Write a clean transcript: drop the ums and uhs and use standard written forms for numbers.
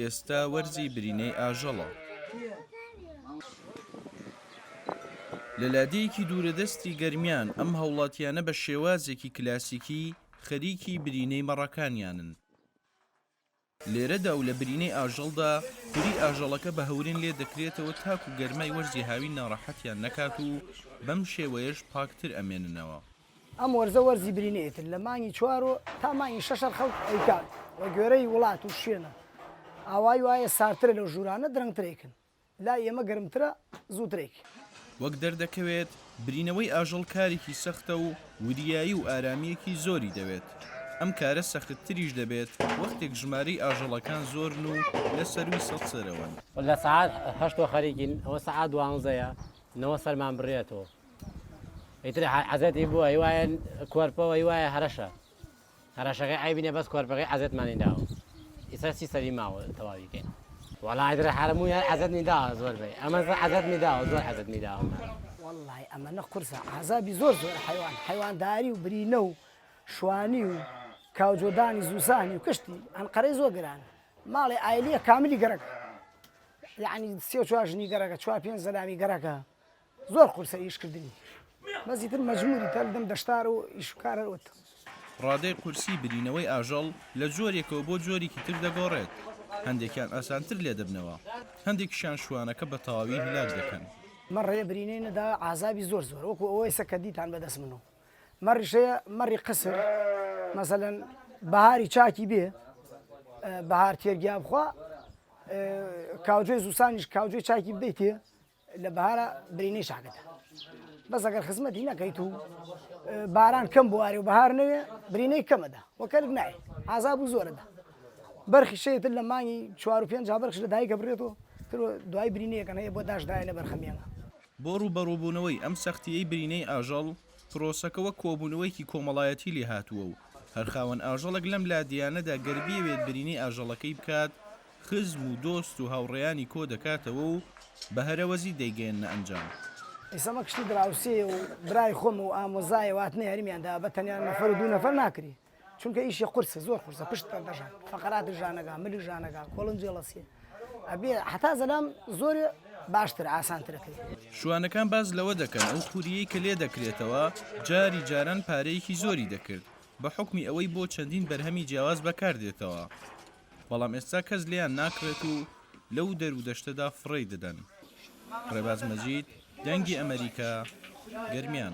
ئێستا وەرزی برینەی ئاژەڵە. لە لادەیەکی دوورەدەستی گەرمیان ئەم هەوڵاتیانە بە شێوازێکی کلاسیکی خەریکی برینەی مەڕەکانیانن. لێرەدا و لە برینەی ئاژەڵدا خوری ئاژەڵەکە بە هەورێن لێ دەکرێتەوە تاکو گەرمای وەرزی هاوی ناڕەحەتیان نەکات و بەم شێوەیەش پاکتر ئەمێننەوە. ئەم وەرزە وەرزی برینێتن لە مانگی 4 تا مانگی 6 خەڵک ئەیکات وە گوێرەی وڵات و شوێنە ئاوای وایە سارترە لەو ژوورانە درەنگترێکن لا ئێمە گەرمترە زووترێک. وەک دەردەکەوێت برینەوەی ئاژەڵ کارێکی سەختە و وریایی و ئارامیەکی زۆری دەوێت. ئەم کارە سەختتریش دەبێت وەختێک ژمارەی ئاژەڵەکان زۆرن و لە سەروی 100 سەرەوەن. لە سعات 8 خەریکین ئەوە سعات 12 نەوە سەرمان بڕێتەوە. ئیتر عەزەتی بووە هیوایە کۆرپەوە هیوایە هەرەشە. هەرەشەکەی ئایبینێ بەس کۆرپەکەی عەزەتمانی داوە. ئیسەرسی سەری ماوە تەواوی بکەین. وەڵا ئیتر هەرمووی عەزەتنی داوە زۆربەی. ئەمە عەزەتنی داوە زۆر عەزەتنی داوە. وەڵڵای ئەمە نە قورسە عەزابی زۆر حیوان حیوانداری و برینە و شوانی و کاوجۆدانی زووسانی و کشتی ئەنقەرەی زۆر گرانە. ماڵی ئایلیە کاملی گەرەکە. یعنی 34 ژنی گەرەکە 4-5 زەلامی گەرەکە زۆر قورسە ئیشکردنی. بەزیتر مەجموعی تەل دەم دەشتار و ئیشکارەوەت. ڕادەی قورسی برینەوەی ئاژەڵ لە جۆرێکەوە بۆ جۆرێکی تر دەگۆڕێت. هەندێکیان ئاسانتر لێ دەبنەوە، هەندێکیشان شوانەکە بە تەواوی هیلاک دەکەن. مەڕێ برینەی نەدا عازابی زۆر زۆر وەکو ئەوەی سەکە دیتان بەدەست منەوە. مەڕیشەیە مەڕی قسر مەسەلەن بەهاری چاکی بێ بەهار تێرگیا بخوا کاوجۆی زووسانیش کاوجۆی چاکی بدەیتێ لە بەهارە برینەی شاکەتە. بەس ئەگەر خزمەتی نەکەیت و باران کەم بوارێ و بەهار نەوێ برینەی کەمەدا وەکەلک نایە عازاب و زۆرەدا. بەرخی شەیەتر لە مانگی 4-5 بەرخش لە دایکە بڕێتەوە دوای برینەیەکەن هەیە بۆ داشدایە لە بەرخەمیانە. بۆ ڕوبەڕووبوونەوەی ئەم سەختیەی برینەی ئاژەڵ پرۆسەکەوە کۆبوونەوەیکی کۆمەڵایەتی لێ هاتووە و هەرخاوەن ئاژەڵێک لەم لادیانەدا گەربیەوێت برینەی ئاژەڵەکەی بکات خزم و دۆست و هاوڕێیانی کۆ دەکاتەوە و بە هەرەوەزی دەیگەێنە ئەنجام. ئێسەمە کشتی دراوسێ و برای خۆم و ئامۆزایە واتنەی هەرمیاندا بە تەنیا نەفەر و 2 نەفەر ناکری چونکە ئیشی قورسە زۆر قورسە پشت دەژان فەقەرات ژانەکە ملی ژانەکە کۆڵنجێڵەسیە ئەبێ حتا زەلام زۆر باشتر ئاسانترەکەی. شوانەکان باز لەوە دەکەن ئەو خوریەی کە لێ دەکرێتەوە جاری جاران پارەیەکی زۆری دەکرد بە حکمی ئەوەی بۆ چەندین بەرهەمی جیاواز بەکاردێتەوە. بەڵام ئێستا کەس لیان ناکرێت و لەو دەرودەشتەدا فڕێی دەدەن. ڕێباز مەجید دەنگی ئەمریکا گەرمیان.